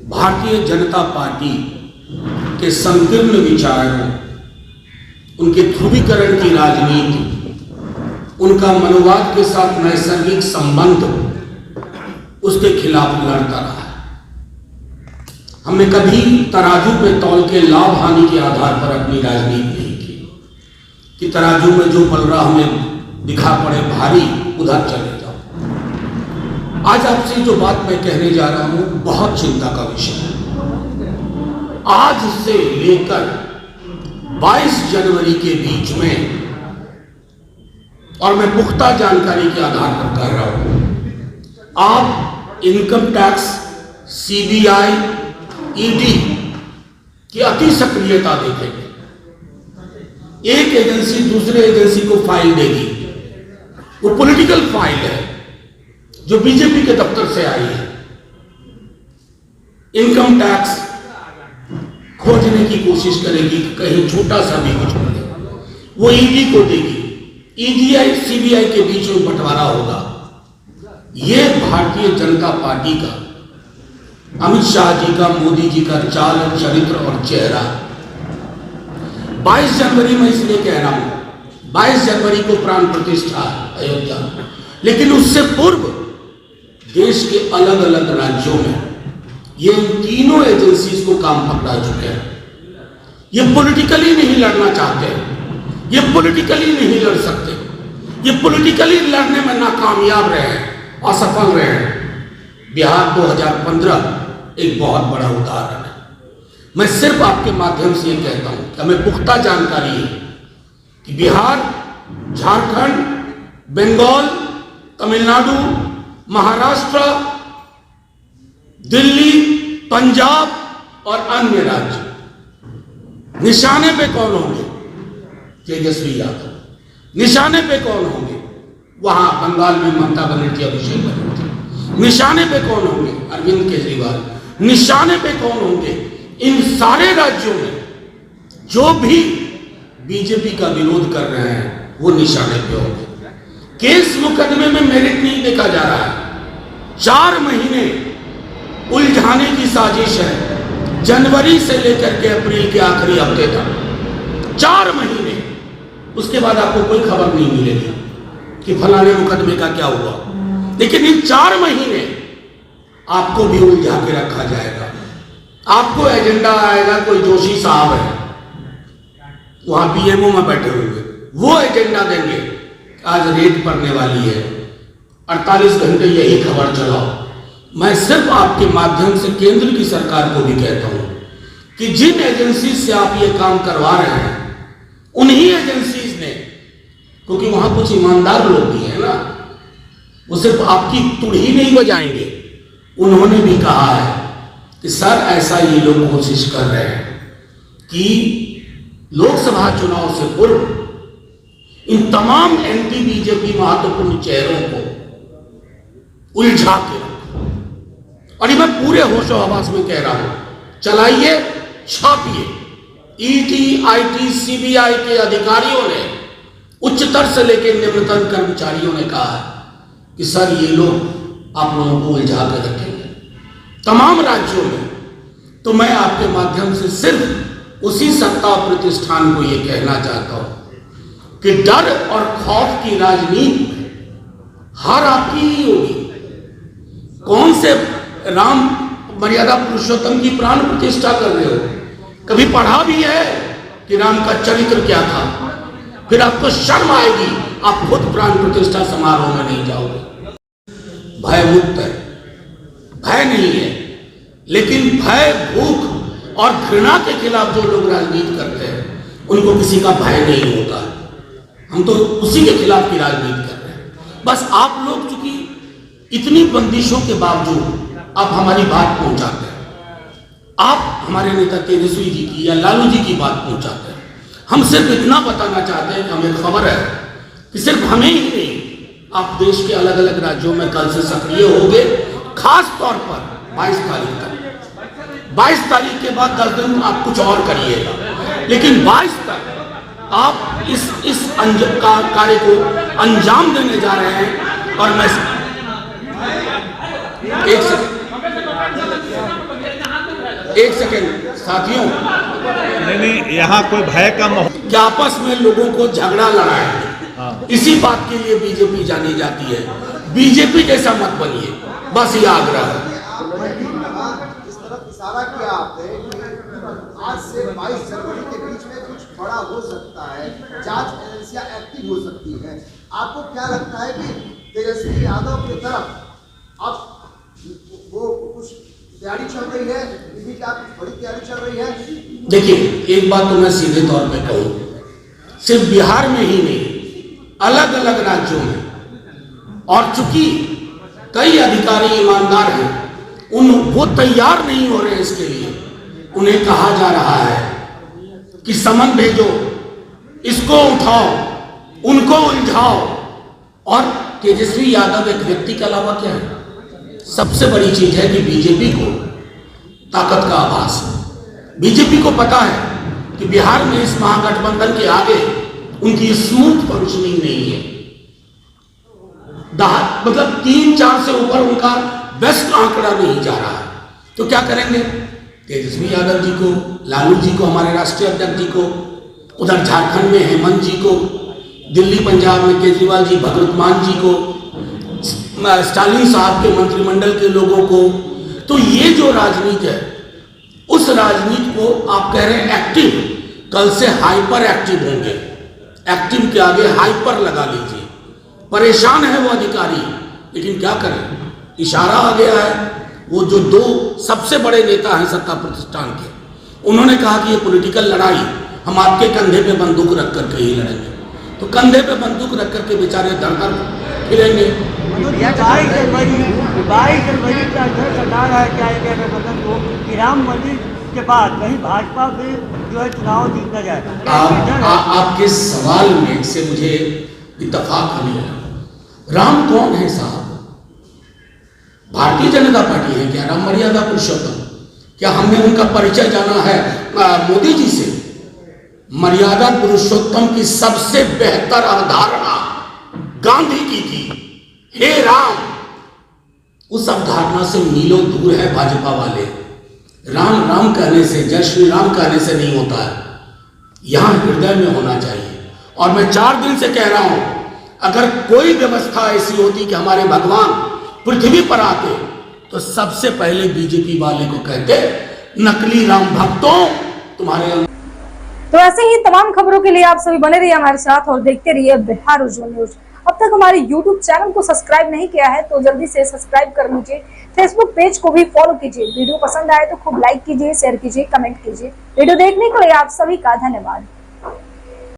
Bharatiya Janata party के संकीर्ण विचारों, उनके ध्रुवीकरण की राजनीति, उनका मनोवाद के साथ नैसर्गिक संबंध, उसके खिलाफ लड़ता रहा है। हमने कभी तराजू पे तौल के लाभ हानि के आधार पर अपनी राजनीति नहीं की कि तराजू में जो पलड़ा हमें दिखा पड़े भारी, उधर चले जाओ। आज आपसे जो बात मैं कहने जा रहा हूं बहुत चिंता का विषय है। आज से लेकर 22 जनवरी के बीच में, और मैं पुख्ता जानकारी के आधार पर कर रहा हूं, आप इनकम टैक्स, सीबीआई, ईडी की अति सक्रियता देखेंगे। एक एजेंसी दूसरे एजेंसी को फाइल देगी, वो पॉलिटिकल फाइल है जो बीजेपी के दफ्तर से आई है। इनकम टैक्स खोजने की कोशिश करेगी, कहीं छोटा सा भी कुछ मिले, वो ईडी को देगी। ईडीआई सीबीआई के बीच में बंटवारा होगा। यह भारतीय जनता पार्टी का, अमित शाह जी का, मोदी जी का चाल, चरित्र और चेहरा। 22 जनवरी में इसलिए कह रहा हूं, 22 जनवरी को प्राण प्रतिष्ठा अयोध्या, लेकिन उससे पूर्व देश के अलग अलग राज्यों में ये तीनों एजेंसीज को काम पकड़ा चुके हैं। ये पॉलिटिकली नहीं लड़ना चाहते, ये पॉलिटिकली नहीं लड़ सकते, ये पॉलिटिकली लड़ने में नाकामयाब रहे हैं, असफल रहे हैं। बिहार 2015 एक बहुत बड़ा उदाहरण है। मैं सिर्फ आपके माध्यम से ये कहता हूं कि हमें पुख्ता जानकारी है कि बिहार, झारखंड, बंगाल, तमिलनाडु, महाराष्ट्र, दिल्ली, पंजाब और अन्य राज्य निशाने पे कौन होंगे? तेजस्वी यादव। निशाने पे कौन होंगे? वहां बंगाल में ममता बनर्जी, अभिषेक बनर्जी। निशाने पे कौन होंगे? अरविंद केजरीवाल। निशाने पे कौन होंगे? इन सारे राज्यों में जो भी बीजेपी का विरोध कर रहे हैं वो निशाने पे होंगे। केस मुकदमे में मेरिट नहीं देखा जा रहा है। 4 महीने उलझाने की साजिश है, जनवरी से लेकर के अप्रैल के आखिरी हफ्ते तक। 4 महीने, उसके बाद आपको कोई खबर नहीं मिलेगी कि फलाने मुकदमे का क्या हुआ। लेकिन इन 4 महीने आपको भी उलझा के रखा जाएगा। आपको एजेंडा आएगा, कोई जोशी साहब है वहां पीएमओ में बैठे हुए, वो एजेंडा देंगे, आज रेड पड़ने वाली है, 48 घंटे यही खबर चलाओ। मैं सिर्फ आपके माध्यम से केंद्र की सरकार को भी कहता हूं कि जिन एजेंसी से आप ये काम करवा रहे हैं, उन्हीं एजेंसीज ने, क्योंकि वहां कुछ ईमानदार लोग भी है ना, वो सिर्फ आपकी तुड़ी नहीं बजाएंगे। उन्होंने भी कहा है कि सर ऐसा ये लोग कोशिश कर रहे हैं कि लोकसभा चुनाव से पूर्व इन तमाम एंटी बीजेपी महत्वपूर्ण चेहरों को उलझा के रखो। और ये मैं पूरे होशो हवास में कह रहा हूं, चलाइए, छापिए। ईडी, आईटी, सीबीआई के अधिकारियों ने, उच्चतर से लेकर निम्नतम कर्मचारियों ने कहा है कि सर ये लोग आप लोगों को उलझा कर रखेंगे तमाम राज्यों में। तो मैं आपके माध्यम से सिर्फ उसी सत्ता प्रतिष्ठान को ये कहना चाहता हूं कि डर और खौफ की राजनीति में हार आपकी ही होगी। कौन से राम मर्यादा पुरुषोत्तम की प्राण प्रतिष्ठा कर रहे हो? कभी पढ़ा भी है कि राम का चरित्र क्या था? फिर आपको शर्म आएगी, आप खुद प्राण प्रतिष्ठा समारोह में नहीं जाओगे। भय मुक्त है, भय नहीं है, लेकिन भय, भूख और घृणा के खिलाफ जो लोग राजनीति करते हैं उनको किसी का भय नहीं होता। हम तो उसी के खिलाफ की राजनीति कर रहे हैं। बस आप लोग चूंकि इतनी बंदिशों के बावजूद आप हमारी बात पहुंचाते हैं, आप हमारे नेता तेजस्वी जी की या लालू जी की बात पहुंचाते हैं। हम सिर्फ इतना बताना चाहते हैं कि हमें खबर है कि सिर्फ हमें ही नहीं, आप देश के अलग अलग राज्यों में कल से सक्रिय होंगे। खास तौर पर 22 तारीख तक, 22 तारीख के बाद 10 दिन आप कुछ और करिएगा, लेकिन 22 तक आप इस कार्य को अंजाम देने जा रहे हैं। और एक सेकेंड साथियों, नहीं, यहाँ कोई भय का माहौल क्या आपस में लोगों को झगड़ा लड़ाए, इसी बात के लिए बीजेपी जानी जाती है। बीजेपी जैसा मत बनिए, बस ये आग्रह है। इस तरफ इशारा किया आपने कि आज से 22 जनवरी के बीच में कुछ बड़ा हो सकता है, जांच एजेंसियां एक्टिव हो सकती है। आपको क्या लगता है कि तेजस्वी यादव की तरफ अब वो कुछ तैयारी चल रही है, क्या बड़ी तैयारी चल रही है? देखिए, एक बात तो मैं सीधे तौर पे कहूं, सिर्फ बिहार में ही नहीं, अलग अलग राज्यों में, और चूंकि कई अधिकारी ईमानदार हैं, वो तैयार नहीं हो रहे इसके लिए। उन्हें कहा जा रहा है कि समन भेजो, इसको उठाओ, उनको उलझाओ। और तेजस्वी यादव एक व्यक्ति के अलावा क्या है? सबसे बड़ी चीज है कि बीजेपी को ताकत का आभास है। बीजेपी को पता है कि बिहार में इस महागठबंधन के आगे उनकी स्मूथ फंक्शनिंग नहीं है। मतलब 3-4 से ऊपर उनका बेस्ट आंकड़ा नहीं जा रहा है। तो क्या करेंगे? तेजस्वी यादव जी को, लालू जी को, हमारे राष्ट्रीय अध्यक्ष जी को, उधर झारखंड में हेमंत जी को, दिल्ली पंजाब में केजरीवाल जी, भगवत मान जी को, स्टालिन साहब के मंत्रिमंडल के लोगों को। तो ये जो राजनीति है, उस राजनीति को आप कह रहे हैं एक्टिव, कल से हाइपर एक्टिव होंगे। एक्टिव के आगे हाइपर लगा लीजिए। परेशान है वो अधिकारी, लेकिन क्या करें, इशारा आ गया है। वो जो 2 सबसे बड़े नेता हैं सत्ता प्रतिष्ठान के, उन्होंने कहा कि ये पॉलिटिकल लड़ाई हम आपके कंधे पे बंदूक रख करके ही लड़ेंगे। तो कंधे पे बंदूक रख करके बेचारे धड़ फिरेंगे। 22 जनवरी का सरकार है, क्या गठबंधन को राम मंदिर के बाद कहीं भाजपा से जो है चुनाव जीतना जाएगा। आपके सवाल में से मुझे इत्तेफाक नहीं है। राम कौन है साहब? भारतीय जनता पार्टी है क्या? राम मर्यादा पुरुषोत्तम? क्या हमने उनका परिचय जाना है मोदी जी से? मर्यादा पुरुषोत्तम की सबसे बेहतर अवधारणा गांधी की थी, हे राम। उस अवधारणा से मीलों दूर है भाजपा वाले। राम राम कहने से, जय श्री राम कहने से नहीं होता है, यहां हृदय में होना चाहिए। और मैं 4 दिन से कह रहा हूं, अगर कोई व्यवस्था ऐसी होती कि हमारे भगवान पृथ्वी पर आते, तो सबसे पहले बीजेपी वाले को कहते, नकली राम भक्तों तुम्हारे। तो ऐसे ही तमाम खबरों के लिए आप सभी बने रहिए हमारे साथ और देखते रहिए बिहार उज्जवल न्यूज। अब तक हमारे YouTube चैनल को सब्सक्राइब नहीं किया है तो जल्दी से सब्सक्राइब कर लीजिए। फेसबुक पेज को भी फॉलो कीजिए। वीडियो पसंद आए तो खूब लाइक कीजिए, शेयर कीजिए, कमेंट कीजिए। वीडियो देखने के लिए आप सभी का धन्यवाद।